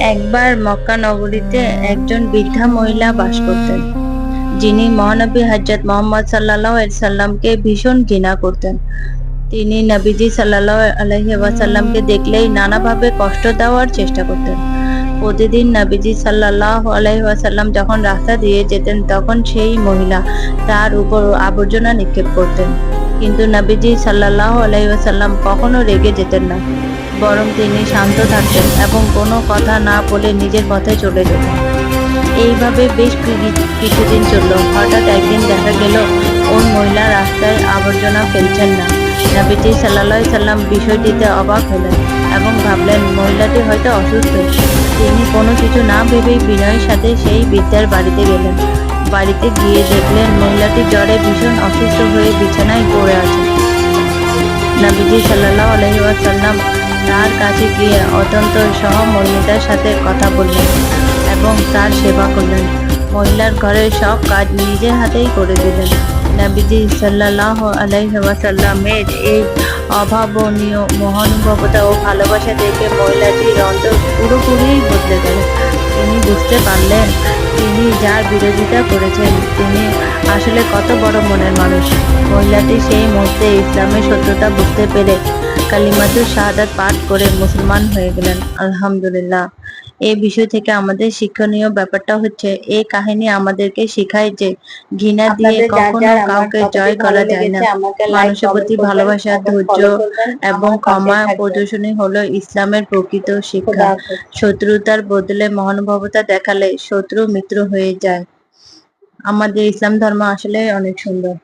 একবার মক্কা নগরীতে একজন বৃদ্ধা মহিলা বাস করতেন, যিনি মহানবী হযরত মুহাম্মদ সাল্লাল্লাহু আলাইহি সাল্লামকে ভীষণ ঘৃণা করতেন। তিনি নবীজি সাল্লাল্লাহু আলাইহি ওয়াসাল্লামকে দেখলেই নানাভাবে কষ্ট দেওয়ার চেষ্টা করতেন। প্রতিদিন নবীজি সাল্লাল্লাহু আলাইহি ওয়াসাল্লাম যখন রাস্তা দিয়ে যেতেন, তখন সেই মহিলা তার উপর আবর্জনা নিক্ষেপ করতেন। কিন্তু নবীজি সাল্লাল্লাহু আলাইহি ওয়াসাল্লাম কখনো রেগে যেতেন না, বরং তিনি শান্ত থাকতেন এবং কোনো কথা না বলে নিজের পথে চলে যেতেন। এইভাবে বেশ কিছুদিন চলল। হঠাৎ একদিন দেখা গেল ওই মহিলা রাস্তায় আবর্জনা ফেলছেন না। নবীজি সাল্লাল্লাহু আলাইহি সাল্লাম বিষয়টিতে অবাক হলেন এবং ভাবলেন মহিলাটি হয়তো অসুস্থ। তিনি কোনো কিছু না ভেবেই বিনয়ের সাথে সেই বৃদ্ধার বাড়িতে গেলেন। বাড়িতে গিয়ে দেখলেন মহিলাটি জ্বরে ভীষণ অসুস্থ হয়ে বিছানায় পড়ে আছে। নবীজি সাল্লাল্লাহু আলাইহি ওয়াসাল্লাম তার কাছে গিয়ে অত্যন্ত সহমর্মিতার সাথে কথা বললেন এবং তার সেবা করলেন। মহিলার ঘরের সব কাজ নিজের হাতেই করে দিলেন। নবীজি সাল্লাল্লাহু আলাইহি ওয়াসাল্লামের এই অভাবনীয় মহানুভবতা ও ভালোবাসা দেখে মহিলাটির অন্তর পুরোপুরি বদলে গেল। তিনি বুঝতে পারলেন তিনি যার বিরোধিতা করেছেন তিনি আসলে কত বড় মনের মানুষ। মহিলাটি সেই মুহূর্তে ইসলামের সত্যতা বুঝতে পেরে কালিমাতুশ শাহাদাত পাঠ করে মুসলমান হয়ে গেলেন। আলহামদুলিল্লাহ। এই বিষয় থেকে আমাদের শিক্ষণীয় ব্যাপারটা হচ্ছে, এই কাহিনী আমাদেরকে শেখায় যে ঘৃণা দিয়ে কখনো কাউকে জয় করা যায় না। মানুষের প্রতি ভালোবাসা, ধৈর্য এবং ক্ষমা প্রদর্শনী হলো ইসলামের প্রকৃত শিক্ষা। শত্রুতার বদলে মহানুভবতা দেখালে শত্রু মিত্র হয়ে যায়। আমাদের ইসলাম ধর্ম আসলে অনেক সুন্দর।